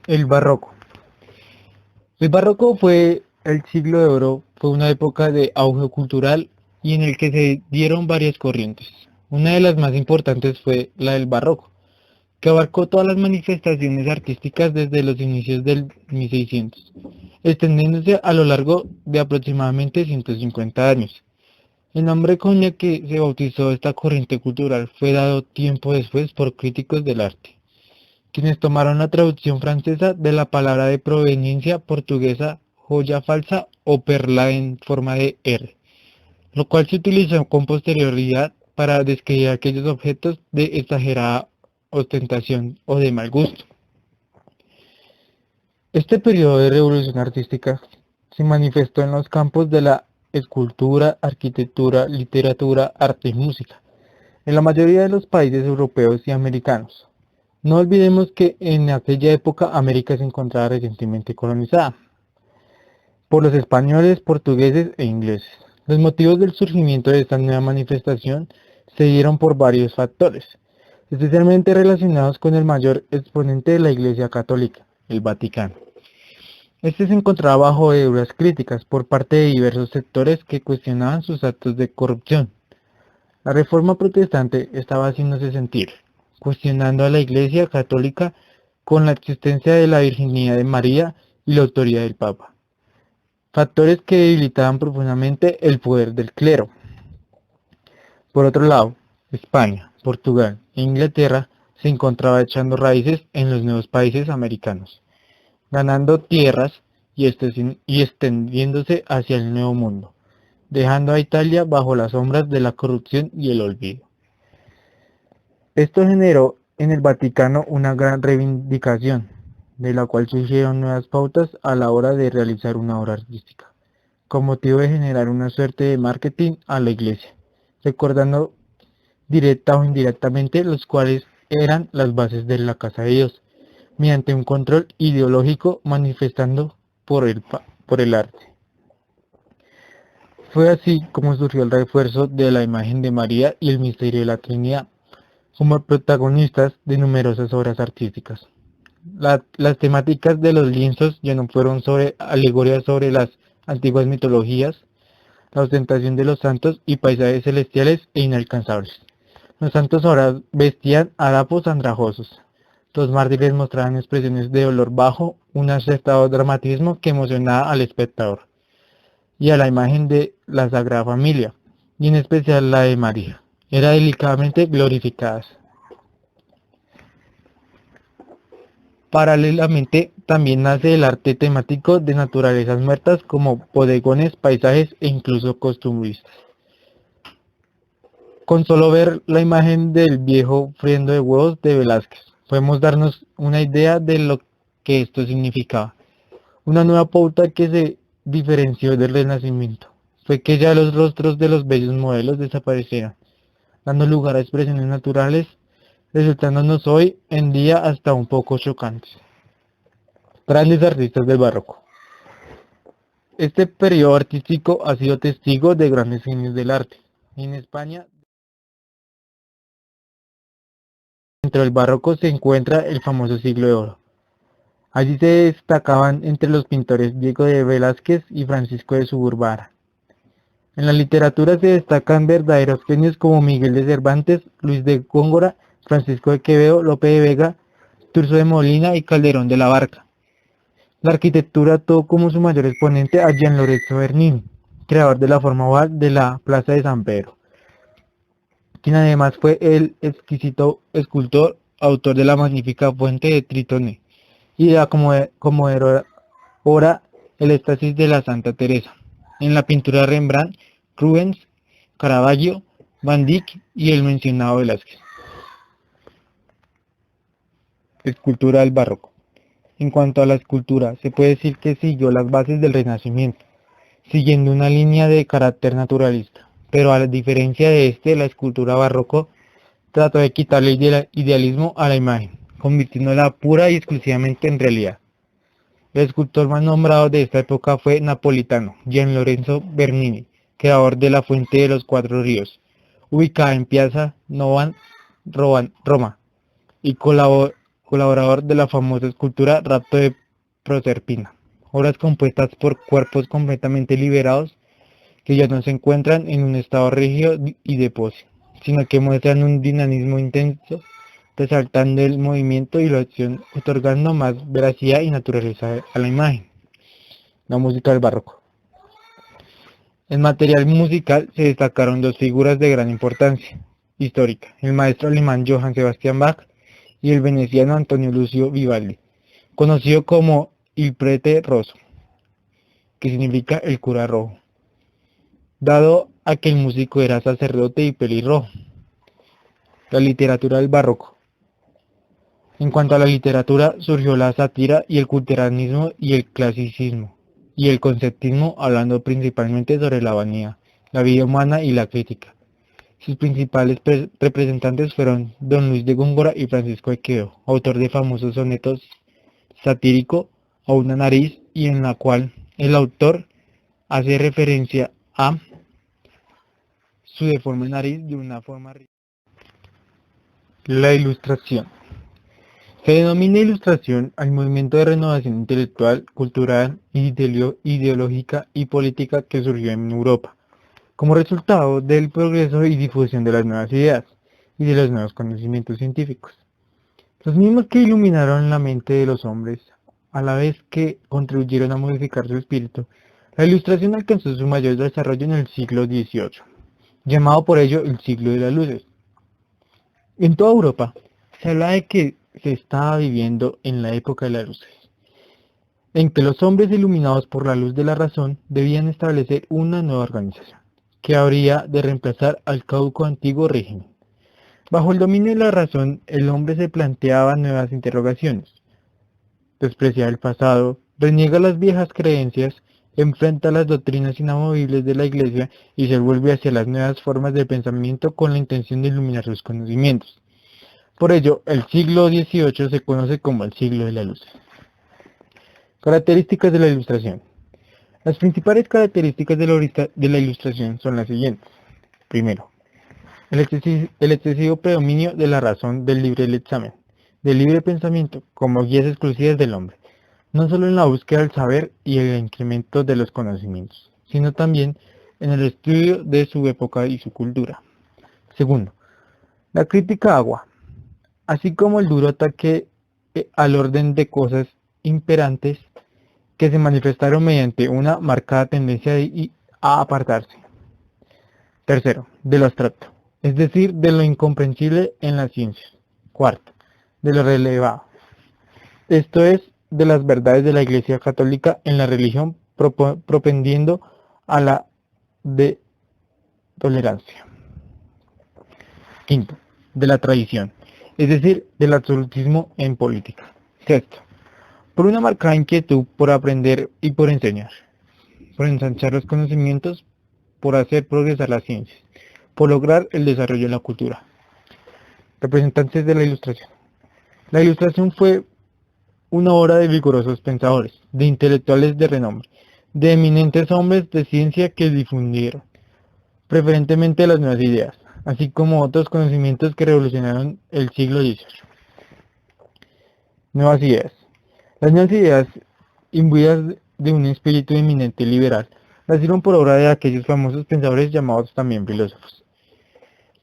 El barroco. El barroco fue el siglo de oro, fue una época de auge cultural y en el que se dieron varias corrientes. Una de las más importantes fue la del barroco, que abarcó todas las manifestaciones artísticas desde los inicios del 1600, extendiéndose a lo largo de aproximadamente 150 años. El nombre con el que se bautizó esta corriente cultural fue dado tiempo después por críticos del arte, quienes tomaron la traducción francesa de la palabra de proveniencia portuguesa joya falsa o perla en forma de R, lo cual se utilizó con posterioridad para describir aquellos objetos de exagerada ostentación o de mal gusto. Este periodo de revolución artística se manifestó en los campos de la escultura, arquitectura, literatura, arte y música, en la mayoría de los países europeos y americanos. No olvidemos que en aquella época América se encontraba recientemente colonizada por los españoles, portugueses e ingleses. Los motivos del surgimiento de esta nueva manifestación se dieron por varios factores, especialmente relacionados con el mayor exponente de la Iglesia Católica, el Vaticano. Este se encontraba bajo duras críticas por parte de diversos sectores que cuestionaban sus actos de corrupción. La Reforma Protestante estaba haciéndose sentir, cuestionando a la Iglesia Católica con la existencia de la virginidad de María y la autoridad del Papa, factores que debilitaban profundamente el poder del clero. Por otro lado, España, Portugal e Inglaterra se encontraban echando raíces en los nuevos países americanos, ganando tierras y extendiéndose hacia el Nuevo Mundo, dejando a Italia bajo las sombras de la corrupción y el olvido. Esto generó en el Vaticano una gran reivindicación, de la cual surgieron nuevas pautas a la hora de realizar una obra artística, con motivo de generar una suerte de marketing a la Iglesia, recordando directa o indirectamente los cuales eran las bases de la Casa de Dios, mediante un control ideológico manifestando por el arte. Fue así como surgió el refuerzo de la imagen de María y el misterio de la Trinidad, como protagonistas de numerosas obras artísticas. Las temáticas de los lienzos ya no fueron sobre alegorías sobre las antiguas mitologías, la ostentación de los santos y paisajes celestiales e inalcanzables. Los santos ahora vestían harapos andrajosos. Los mártires mostraban expresiones de dolor bajo un acertado dramatismo que emocionaba al espectador y a la imagen de la Sagrada Familia, y en especial la de María, eran delicadamente glorificadas. Paralelamente, también nace el arte temático de naturalezas muertas como bodegones, paisajes e incluso costumbristas. Con solo ver la imagen del viejo friendo de huevos de Velázquez, podemos darnos una idea de lo que esto significaba. Una nueva pauta que se diferenció del Renacimiento fue que ya los rostros de los bellos modelos desaparecieron, dando lugar a expresiones naturales, resultándonos hoy en día hasta un poco chocantes. Grandes artistas del barroco. Este periodo artístico ha sido testigo de grandes genios del arte. En España, dentro del barroco se encuentra el famoso siglo de oro. Allí se destacaban entre los pintores Diego de Velázquez y Francisco de Zurbarán. En la literatura se destacan verdaderos genios como Miguel de Cervantes, Luis de Góngora, Francisco de Quevedo, Lope de Vega, Tirso de Molina y Calderón de la Barca. La arquitectura tuvo como su mayor exponente a Gian Lorenzo Bernini, creador de la forma oval de la Plaza de San Pedro, quien además fue el exquisito escultor, autor de la magnífica fuente de Tritone y de la conmovedora obra El éxtasis de la Santa Teresa. En la pintura Rembrandt, Rubens, Caravaggio, Van Dyck y el mencionado Velázquez. Escultura del barroco. En cuanto a la escultura, se puede decir que siguió las bases del Renacimiento, siguiendo una línea de carácter naturalista, pero a la diferencia de la escultura barroco trató de quitarle el idealismo a la imagen, convirtiéndola pura y exclusivamente en realidad. El escultor más nombrado de esta época fue napolitano, Gian Lorenzo Bernini, creador de la Fuente de los Cuatro Ríos, ubicada en Piazza Nova, Roma, y colaboró colaborador de la famosa escultura Rapto de Proserpina, obras compuestas por cuerpos completamente liberados que ya no se encuentran en un estado rígido y de pose, sino que muestran un dinamismo intenso, resaltando el movimiento y la acción, otorgando más veracidad y naturaleza a la imagen. La música del barroco. En material musical se destacaron dos figuras de gran importancia histórica, el maestro alemán Johann Sebastian Bach y el veneciano Antonio Lucio Vivaldi, conocido como il prete rosso, que significa el cura rojo, dado a que el músico era sacerdote y pelirrojo. La literatura del barroco. En cuanto a la literatura, surgió la sátira y el culteranismo y el clasicismo, y el conceptismo, hablando principalmente sobre la vanidad, la vida humana y la crítica. Sus principales representantes fueron Don Luis de Góngora y Francisco de Quevedo, autor de famosos sonetos satírico a una nariz, y en la cual el autor hace referencia a su deforme nariz de una forma. La Ilustración. Se denomina ilustración al movimiento de renovación intelectual, cultural, ideológica y política que surgió en Europa, como resultado del progreso y difusión de las nuevas ideas y de los nuevos conocimientos científicos. Los mismos que iluminaron la mente de los hombres, a la vez que contribuyeron a modificar su espíritu. La ilustración alcanzó su mayor desarrollo en el siglo XVIII, llamado por ello el siglo de las luces. En toda Europa se habla de que se estaba viviendo en la época de las luces, en que los hombres iluminados por la luz de la razón debían establecer una nueva organización, que habría de reemplazar al caduco antiguo régimen. Bajo el dominio de la razón, el hombre se planteaba nuevas interrogaciones. Desprecia el pasado, reniega las viejas creencias, enfrenta las doctrinas inamovibles de la Iglesia y se vuelve hacia las nuevas formas de pensamiento con la intención de iluminar sus conocimientos. Por ello, el siglo XVIII se conoce como el siglo de la luz. Características de la ilustración. Las principales características de la ilustración son las siguientes. Primero, el excesivo predominio de la razón del libre examen, del libre pensamiento, como guías exclusivas del hombre, no solo en la búsqueda del saber y el incremento de los conocimientos, sino también en el estudio de su época y su cultura. Segundo, la crítica agua, así como el duro ataque al orden de cosas imperantes que se manifestaron mediante una marcada tendencia a apartarse. Tercero, de lo abstracto, es decir, de lo incomprensible en las ciencias. Cuarto, de lo relevado, esto es, de las verdades de la Iglesia Católica en la religión, propendiendo a la de tolerancia. Quinto, de la tradición, es decir, del absolutismo en política. Sexto, por una marcada inquietud por aprender y por enseñar, por ensanchar los conocimientos, por hacer progresar las ciencias, por lograr el desarrollo de la cultura. Representantes de la Ilustración. La Ilustración fue una obra de vigorosos pensadores, de intelectuales de renombre, de eminentes hombres de ciencia que difundieron preferentemente las nuevas ideas, así como otros conocimientos que revolucionaron el siglo XVIII. Nuevas ideas. Las nuevas ideas, imbuidas de un espíritu eminente liberal, nacieron por obra de aquellos famosos pensadores llamados también filósofos,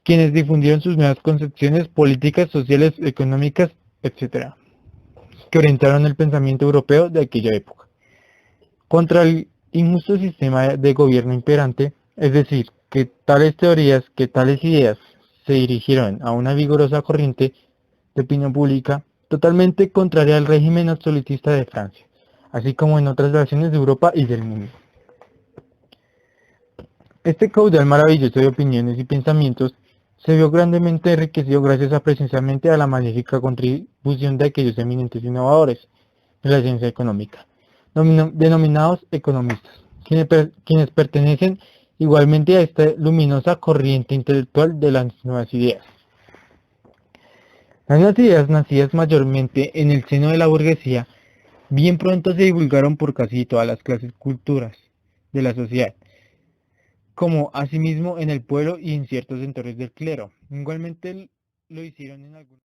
quienes difundieron sus nuevas concepciones políticas, sociales, económicas, etc., que orientaron el pensamiento europeo de aquella época contra el injusto sistema de gobierno imperante, es decir, que tales teorías, que tales ideas se dirigieron a una vigorosa corriente de opinión pública totalmente contraria al régimen absolutista de Francia, así como en otras naciones de Europa y del mundo. Este caudal maravilloso de opiniones y pensamientos se vio grandemente enriquecido gracias precisamente a la magnífica contribución de aquellos eminentes innovadores de la ciencia económica, denominados economistas, quienes pertenecen igualmente a esta luminosa corriente intelectual de las nuevas ideas. Las nuevas ideas, nacidas mayormente en el seno de la burguesía, bien pronto se divulgaron por casi todas las clases culturas de la sociedad, como asimismo en el pueblo y en ciertos sectores del clero. Igualmente lo hicieron en algunos